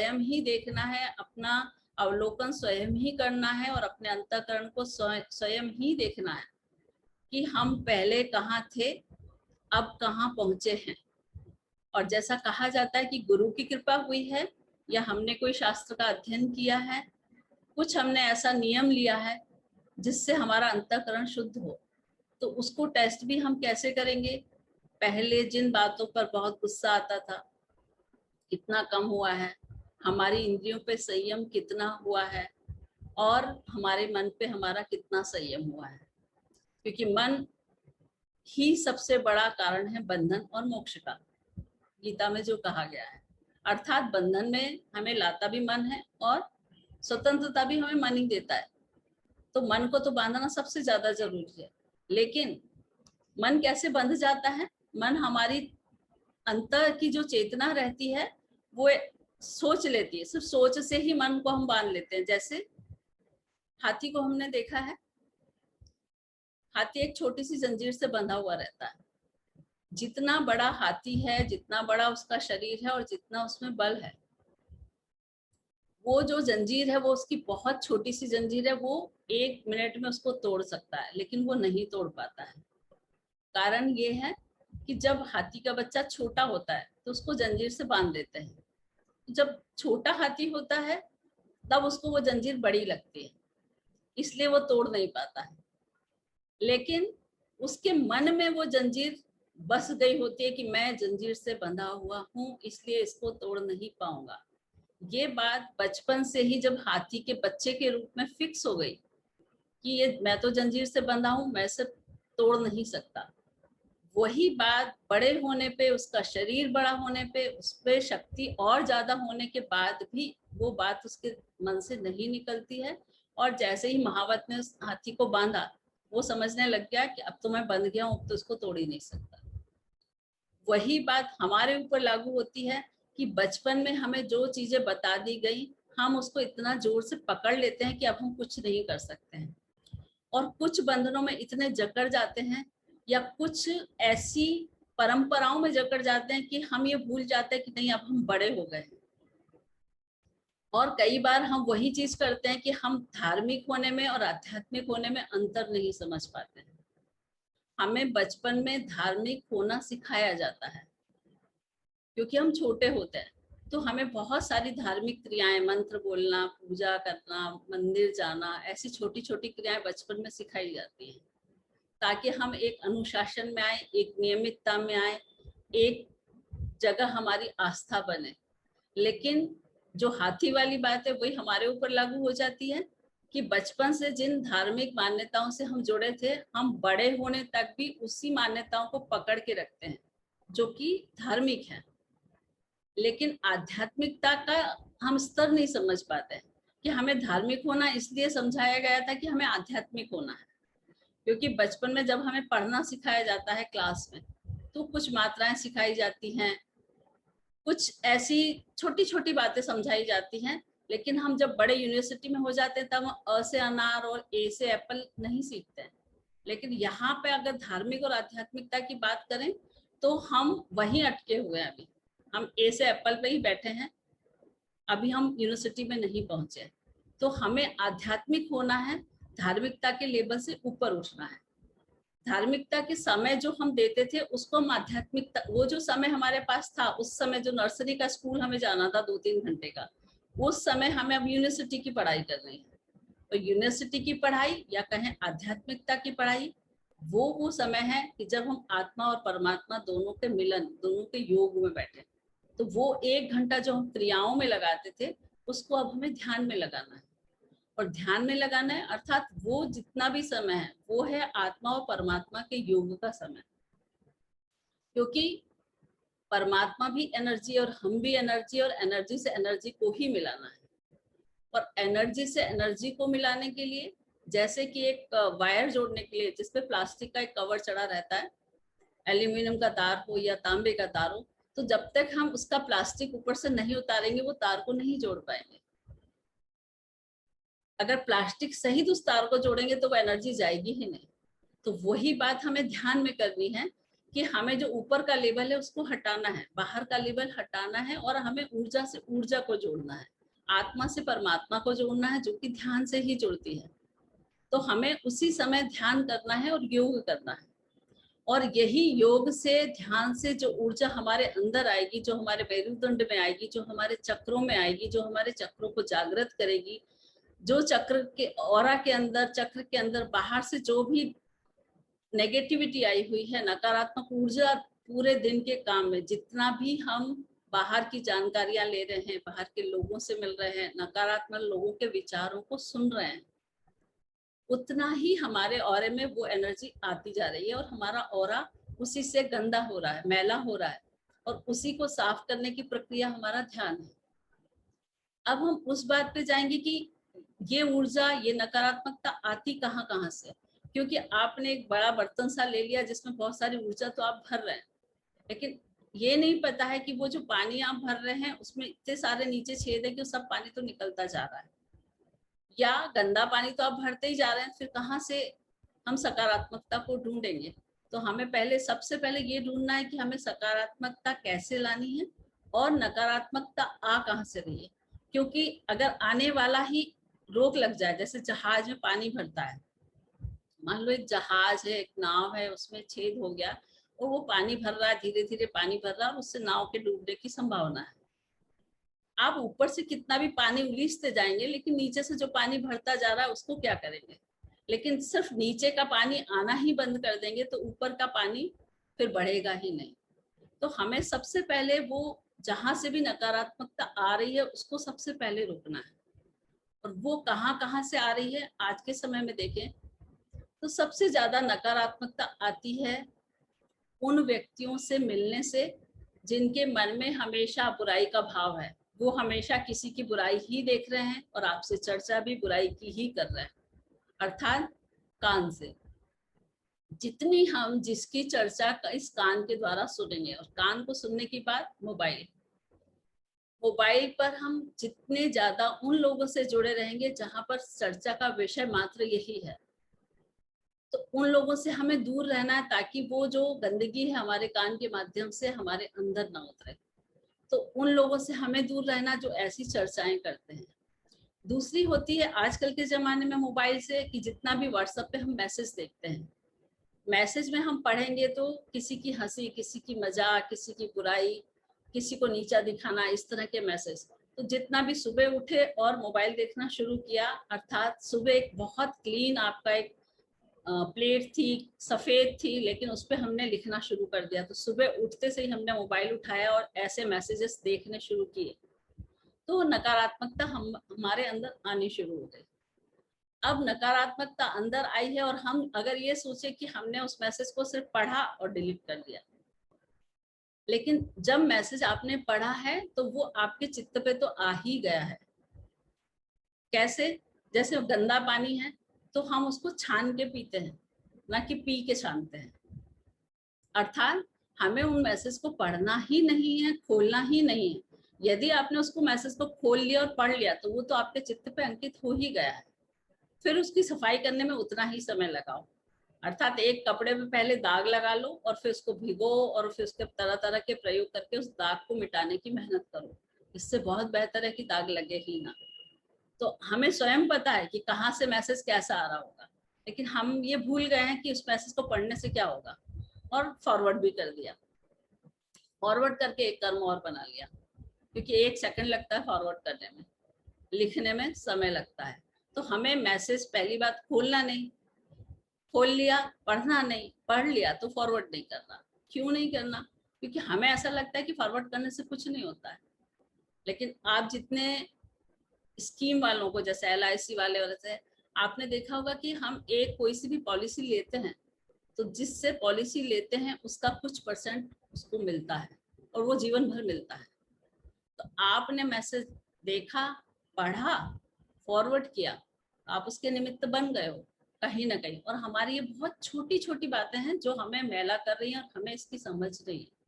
स्वयं ही देखना है, अपना अवलोकन स्वयं ही करना है और अपने अंतःकरण को स्वयं ही देखना है कि हम पहले कहाँ थे, अब कहाँ पहुंचे हैं। और जैसा कहा जाता है कि गुरु की कृपा हुई है या हमने कोई शास्त्र का अध्ययन किया है, कुछ हमने ऐसा नियम लिया है जिससे हमारा अंतःकरण शुद्ध हो, तो उसको टेस्ट भी हम कैसे करेंगे? पहले जिन बातों पर बहुत गुस्सा आता था कितना कम हुआ है, हमारी इंद्रियों पे संयम कितना हुआ है और हमारे मन पे हमारा कितना संयम हुआ है। क्योंकि मन ही सबसे बड़ा कारण है बंधन और मोक्ष का, गीता में जो कहा गया है। अर्थात बंधन में हमें लाता भी मन है और स्वतंत्रता भी हमें मन ही देता है। तो मन को तो बांधना सबसे ज्यादा जरूरी है। लेकिन मन कैसे बंध जाता है? मन हमारी अंतर की जो चेतना रहती है वो सोच लेती है, सिर्फ सोच से ही मन को हम बांध लेते हैं। जैसे हाथी को हमने देखा है, हाथी एक छोटी सी जंजीर से बंधा हुआ रहता है। जितना बड़ा हाथी है, जितना बड़ा उसका शरीर है और जितना उसमें बल है, वो जो जंजीर है वो उसकी बहुत छोटी सी जंजीर है, वो 1 मिनट में उसको तोड़ सकता है, लेकिन वो नहीं तोड़ पाता है। कारण ये है कि जब हाथी का बच्चा छोटा होता है तो उसको जंजीर से बांध देते हैं। जब छोटा हाथी होता है तब उसको वो जंजीर बड़ी लगती है, इसलिए वो तोड़ नहीं पाता है। लेकिन उसके मन में वो जंजीर बस गई होती है कि मैं जंजीर से बंधा हुआ हूँ, इसलिए इसको तोड़ नहीं पाऊंगा। ये बात बचपन से ही जब हाथी के बच्चे के रूप में फिक्स हो गई कि ये मैं तो जंजीर से बंधा हूँ, मैं इसे तोड़ नहीं सकता, वही बात बड़े होने पे, उसका शरीर बड़ा होने पे, उस पे शक्ति और ज्यादा होने के बाद भी वो बात उसके मन से नहीं निकलती है। और जैसे ही महावत ने उस हाथी को बांधा, वो समझने लग गया कि अब तो मैं बंध गया हूँ, अब तो इसको तोड़ ही नहीं सकता। वही बात हमारे ऊपर लागू होती है कि बचपन में हमें जो चीजें बता दी गई, हम उसको इतना जोर से पकड़ लेते हैं कि अब हम कुछ नहीं कर सकते हैं। और कुछ बंधनों में इतने जकड़ जाते हैं या कुछ ऐसी परंपराओं में जकड़ जाते हैं कि हम ये भूल जाते हैं कि नहीं, अब हम बड़े हो गए। और कई बार हम वही चीज करते हैं कि हम धार्मिक होने में और आध्यात्मिक होने में अंतर नहीं समझ पाते हैं। हमें बचपन में धार्मिक होना सिखाया जाता है क्योंकि हम छोटे होते हैं, तो हमें बहुत सारी धार्मिक क्रियाएं, मंत्र बोलना, पूजा करना, मंदिर जाना, ऐसी छोटी छोटी क्रियाएं बचपन में सिखाई जाती हैं ताकि हम एक अनुशासन में आए, एक नियमितता में आए, एक जगह हमारी आस्था बने। लेकिन जो हाथी वाली बात है वही हमारे ऊपर लागू हो जाती है कि बचपन से जिन धार्मिक मान्यताओं से हम जुड़े थे, हम बड़े होने तक भी उसी मान्यताओं को पकड़ के रखते हैं जो कि धार्मिक है। लेकिन आध्यात्मिकता का हम स्तर नहीं समझ पाते हैं कि हमें धार्मिक होना इसलिए समझाया गया था कि हमें आध्यात्मिक होना है। क्योंकि बचपन में जब हमें पढ़ना सिखाया जाता है क्लास में, तो कुछ मात्राएं सिखाई जाती हैं, कुछ ऐसी छोटी छोटी बातें समझाई जाती हैं। लेकिन हम जब बड़े यूनिवर्सिटी में हो जाते हैं तब अ से अनार और ए से एप्पल नहीं सीखते हैं। लेकिन यहाँ पे अगर धार्मिक और आध्यात्मिकता की बात करें तो हम वहीं अटके हुए हैं। अभी हम ए से एप्पल पे ही बैठे हैं, अभी हम यूनिवर्सिटी में नहीं पहुंचे। तो हमें आध्यात्मिक होना है, धार्मिकता के लेवल से ऊपर उठना है। धार्मिकता के समय जो हम देते थे उसको हम आध्यात्मिकता, वो जो समय हमारे पास था, उस समय जो नर्सरी का स्कूल हमें जाना था 2-3 घंटे का, उस समय हमें अब यूनिवर्सिटी की पढ़ाई करनी है। तो यूनिवर्सिटी की पढ़ाई या कहें आध्यात्मिकता की पढ़ाई, वो समय है कि जब हम आत्मा और परमात्मा दोनों के मिलन, दोनों के योग में बैठे। तो वो 1 घंटा जो हम क्रियाओं में लगाते थे उसको अब हमें ध्यान में लगाना है। और ध्यान में लगाना है अर्थात वो जितना भी समय है वो है आत्मा और परमात्मा के योग का समय। क्योंकि परमात्मा भी एनर्जी और हम भी एनर्जी, और एनर्जी से एनर्जी को ही मिलाना है। और एनर्जी से एनर्जी को मिलाने के लिए, जैसे कि एक वायर जोड़ने के लिए जिसपे प्लास्टिक का एक कवर चढ़ा रहता है, एल्यूमिनियम का तार हो या तांबे का तार हो, तो जब तक हम उसका प्लास्टिक ऊपर से नहीं उतारेंगे वो तार को नहीं जोड़ पाएंगे। अगर प्लास्टिक सहित उस तार को जोड़ेंगे तो वो एनर्जी जाएगी ही नहीं। तो वही बात हमें ध्यान में करनी है कि हमें जो ऊपर का लेवल है उसको हटाना है, बाहर का लेवल हटाना है, और हमें ऊर्जा से ऊर्जा को जोड़ना है, आत्मा से परमात्मा को जोड़ना है, जो कि ध्यान से ही जुड़ती है। तो हमें उसी समय ध्यान करना है और योग करना है, और यही योग से, ध्यान से जो ऊर्जा हमारे अंदर आएगी, जो हमारे मेरुदंड में आएगी, जो हमारे चक्रों में आएगी, जो हमारे चक्रों को जागृत करेगी, जो चक्र के ऑरा के अंदर, चक्र के अंदर बाहर से जो भी नेगेटिविटी आई हुई है, नकारात्मक ऊर्जा, पूरे दिन के काम में जितना भी हम बाहर की जानकारियां ले रहे हैं, बाहर के लोगों से मिल रहे हैं, नकारात्मक लोगों के विचारों को सुन रहे हैं, उतना ही हमारे ऑरे में वो एनर्जी आती जा रही है, और हमारा ऑरा उसी से गंदा हो रहा है, मैला हो रहा है, और उसी को साफ करने की प्रक्रिया हमारा ध्यान है। अब हम उस बात पे जाएंगे कि ये ऊर्जा, ये नकारात्मकता आती कहाँ कहाँ से, क्योंकि आपने एक बड़ा बर्तन सा ले लिया जिसमें बहुत सारी ऊर्जा तो आप भर रहे हैं, लेकिन ये नहीं पता है कि वो जो पानी आप भर रहे हैं उसमें इतने सारे नीचे छेद है कि सब पानी तो निकलता जा रहा है, या गंदा पानी तो आप भरते ही जा रहे हैं, फिर कहाँ से हम सकारात्मकता को ढूंढेंगे। तो हमें पहले, सबसे पहले ये ढूंढना है कि हमें सकारात्मकता कैसे लानी है, और नकारात्मकता आ कहाँ से रही है। क्योंकि अगर आने वाला ही रोक लग जाए, जैसे जहाज में पानी भरता है, मान लो एक जहाज है, एक नाव है, उसमें छेद हो गया और वो पानी भर रहा है, धीरे धीरे पानी भर रहा है, और उससे नाव के डूबने की संभावना है। आप ऊपर से कितना भी पानी उलीचते जाएंगे, लेकिन नीचे से जो पानी भरता जा रहा है उसको क्या करेंगे। लेकिन सिर्फ नीचे का पानी आना ही बंद कर देंगे तो ऊपर का पानी फिर बढ़ेगा ही नहीं। तो हमें सबसे पहले वो जहां से भी नकारात्मकता आ रही है उसको सबसे पहले रोकना है। और वो कहाँ कहाँ से आ रही है, आज के समय में देखें तो सबसे ज्यादा नकारात्मकता आती है उन व्यक्तियों से मिलने से जिनके मन में हमेशा बुराई का भाव है। वो हमेशा किसी की बुराई ही देख रहे हैं और आपसे चर्चा भी बुराई की ही कर रहे हैं, अर्थात कान से। जितनी हम जिसकी चर्चा इस कान के द्वारा सुनेंगे, और कान को सुनने की बात मोबाइल, मोबाइल पर हम जितने ज्यादा उन लोगों से जुड़े रहेंगे जहां पर चर्चा का विषय मात्र यही है, तो उन लोगों से हमें दूर रहना है, ताकि वो जो गंदगी है हमारे कान के माध्यम से हमारे अंदर ना उतरे। तो उन लोगों से हमें दूर रहना जो ऐसी चर्चाएं करते हैं। दूसरी होती है आजकल के जमाने में मोबाइल से, कि जितना भी व्हाट्सएप पे हम मैसेज देखते हैं, मैसेज में हम पढ़ेंगे तो किसी की हंसी, किसी की मजाक, किसी की बुराई, किसी को नीचा दिखाना, इस तरह के मैसेज। तो जितना भी सुबह उठे और मोबाइल देखना शुरू किया, अर्थात सुबह एक बहुत क्लीन आपका एक प्लेट थी, सफेद थी, लेकिन उस पर हमने लिखना शुरू कर दिया, तो सुबह उठते से ही हमने मोबाइल उठाया और ऐसे मैसेजेस देखने शुरू किए, तो नकारात्मकता हमारे अंदर आनी शुरू हो गई। अब नकारात्मकता अंदर आई है और हम अगर ये सोचे कि हमने उस मैसेज को सिर्फ पढ़ा और डिलीट कर दिया, लेकिन जब मैसेज आपने पढ़ा है तो वो आपके चित्त पे तो आ ही गया है। कैसे? जैसे गंदा पानी है तो हम उसको छान के पीते हैं, ना कि पी के छानते हैं। अर्थात हमें उन मैसेज को पढ़ना ही नहीं है, खोलना ही नहीं है। यदि आपने उसको मैसेज को खोल लिया और पढ़ लिया तो वो तो आपके चित्त पे अंकित हो ही गया है। फिर उसकी सफाई करने में उतना ही समय लगाओ, अर्थात एक कपड़े में पहले दाग लगा लो और फिर उसको भिगो और फिर उसके तरह तरह के प्रयोग करके उस दाग को मिटाने की मेहनत करो। इससे बहुत बेहतर है कि दाग लगे ही ना। तो हमें स्वयं पता है कि कहाँ से मैसेज कैसा आ रहा होगा, लेकिन हम ये भूल गए हैं कि उस मैसेज को पढ़ने से क्या होगा, और फॉरवर्ड भी कर दिया। फॉरवर्ड करके एक कर्म और बना लिया, क्योंकि 1 सेकंड लगता है फॉरवर्ड करने में, लिखने में समय लगता है। तो हमें मैसेज पहली बात खोलना नहीं, खोल लिया पढ़ना नहीं, पढ़ लिया तो फॉरवर्ड नहीं करना। क्यों नहीं करना? क्योंकि हमें ऐसा लगता है कि फॉरवर्ड करने से कुछ नहीं होता है। लेकिन आप जितने स्कीम वालों को, जैसे LIC वाले, वैसे आपने देखा होगा कि हम एक कोई सी भी पॉलिसी लेते हैं तो जिससे पॉलिसी लेते हैं उसका कुछ % उसको मिलता है और वो जीवन भर मिलता है। तो आपने मैसेज देखा, पढ़ा, फॉरवर्ड किया, आप उसके निमित्त बन गए हो कहीं ना कहीं। और हमारी ये बहुत छोटी छोटी बातें हैं जो हमें मैला कर रही हैं और हमें इसकी समझ नहीं है।